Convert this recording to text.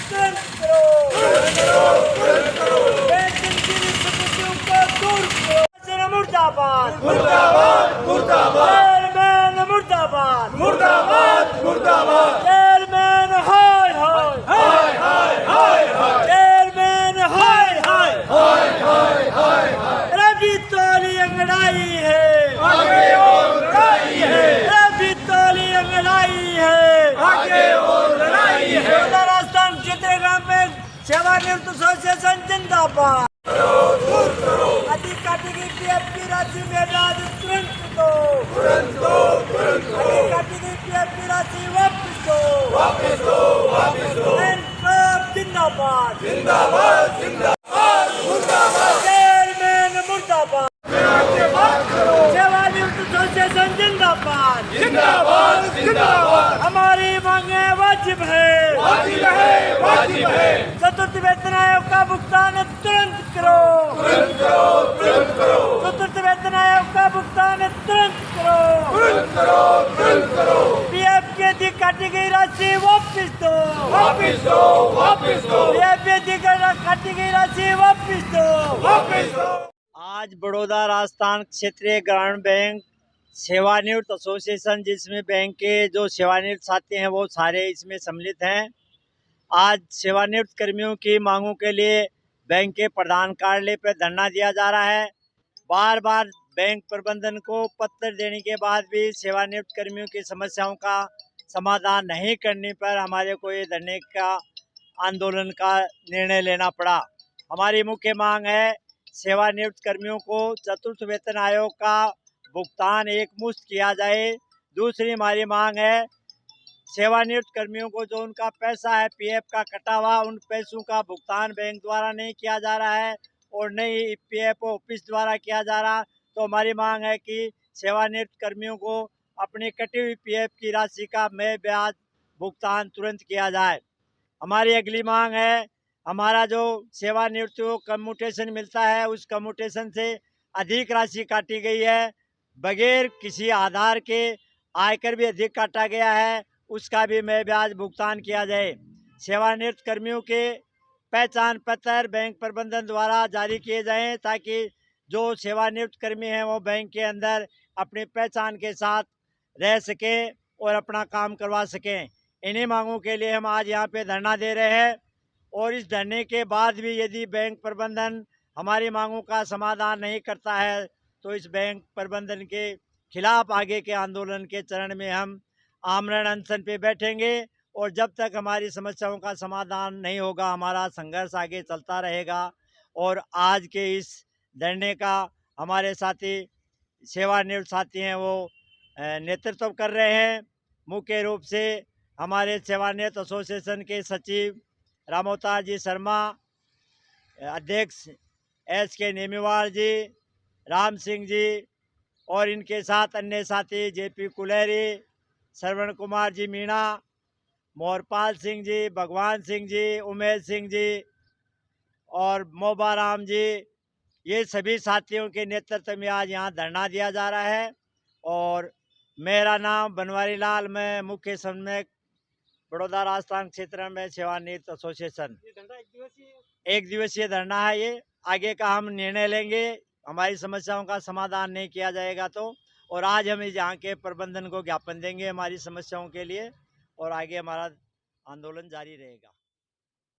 तुरंत करो, पेंशन की विसंगतियों को दूर करो। मुर्दाबाद मुर्दाबाद मुर्दाबाद चेयरमैन मुर्दाबाद मुर्दाबाद मुर्दाबाद चेयरमैन हाय हाय हाय हाय हाय हाय चेयरमैन हाय हाय हाय हाय हाय हाय रवि तोली अंगड़ाई है, आगे और लड़ाई है, रवि तोली अंगड़ाई है, आगे और लड़ाई है। राजस्थान चित्रग्राम में सेवानिवृत्त एसोसिएशन जिंदाबाद। दूर करो, अधिक काटी गई पीएफ की राशि में ब्याज तुरंत दो, तुरंत दो, तुरंत दो, अधिक काटी गई पीएफ की राशि वापस दो, वापस दो, वापस दो। इनकलाब जिंदाबाद, जिंदाबाद जिंदाबाद मुर्दाबाद चेयरमैन मुर्दाबाद, आगे बात करो, सेवानिवृत्त एसोसिएशन जिंदाबाद। जिंदाबाद जिंदाबाद हमारी मांगे वाजिब है, वाजिब है, वाजिब है। चतुर्थ वेतन आयोग का भुगतान तुरंत करो, तुरंत करो, तुरंत करो, चतुर्थ वेतन आयोग का भुगतान तुरंत करो, तुरंत करो, तुरंत करो। पीएफ की अधिक काटी गई राशि वापस दो, वापस दो, वापस दो, पीएफ की अधिक काटी गई राशि वापस दो। वापस दो। आज बड़ौदा राजस्थान क्षेत्रीय ग्रामीण बैंक सेवानिवृत्त एसोसिएशन, जिसमें बैंक के जो सेवानिवृत्त साथी हैं वो सारे इसमें सम्मिलित हैं। आज सेवानिवृत्त कर्मियों की मांगों के लिए बैंक के प्रधान कार्यालय पर धरना दिया जा रहा है। बार बार बैंक प्रबंधन को पत्र देने के बाद भी सेवानिवृत्त कर्मियों की समस्याओं का समाधान नहीं करने पर हमारे को ये धरने का आंदोलन का निर्णय लेना पड़ा। हमारी मुख्य मांग है सेवानिवृत्त कर्मियों को चतुर्थ वेतन आयोग का भुगतान एकमुश्त किया जाए। दूसरी हमारी मांग है सेवानिवृत्त कर्मियों को जो उनका पैसा है पीएफ का कटा हुआ, उन पैसों का भुगतान बैंक द्वारा नहीं किया जा रहा है और न ही पीएफ ऑफिस द्वारा किया जा रहा। तो हमारी मांग है कि सेवानिवृत्त कर्मियों को अपनी कटी हुई पीएफ की राशि का मैं ब्याज भुगतान तुरंत किया जाए। हमारी अगली मांग है हमारा जो सेवानिवृत्त को कम्यूटेशन मिलता है उस कम्यूटेशन से अधिक राशि काटी गई है, बगैर किसी आधार के आयकर भी अधिक काटा गया है, उसका भी मैं ब्याज भुगतान किया जाए। सेवानिवृत्त कर्मियों के पहचान पत्र बैंक प्रबंधन द्वारा जारी किए जाएं ताकि जो सेवानिवृत्त कर्मी हैं वो बैंक के अंदर अपनी पहचान के साथ रह सकें और अपना काम करवा सकें। इन्हीं मांगों के लिए हम आज यहाँ पे धरना दे रहे हैं और इस धरने के बाद भी यदि बैंक प्रबंधन हमारी मांगों का समाधान नहीं करता है तो इस बैंक प्रबंधन के खिलाफ आगे के आंदोलन के चरण में हम आमरण अनशन पे बैठेंगे और जब तक हमारी समस्याओं का समाधान नहीं होगा हमारा संघर्ष आगे चलता रहेगा। और आज के इस धरने का हमारे साथी सेवानिवृत्त साथी हैं वो नेतृत्व कर रहे हैं। मुख्य रूप से हमारे सेवानिवृत्त एसोसिएशन के सचिव रामोतार जी शर्मा, अध्यक्ष SK नेमीवाल जी, राम सिंह जी और इनके साथ अन्य साथी JP कुलेरी, श्रवण कुमार जी मीणा, मोहरपाल सिंह जी, भगवान सिंह जी, उमेश सिंह जी और मोबाराम जी, ये सभी साथियों के नेतृत्व में आज यहाँ धरना दिया जा रहा है। और मेरा नाम बनवारी लाल, मैं मुख्य समन्वयक बड़ौदा राजस्थान क्षेत्र में सेवानिवृत्त एसोसिएशन। एक दिवसीय धरना है ये, आगे का हम निर्णय लेंगे हमारी समस्याओं का समाधान नहीं किया जाएगा तो। और आज हम यहाँ के प्रबंधन को ज्ञापन देंगे हमारी समस्याओं के लिए और आगे हमारा आंदोलन जारी रहेगा।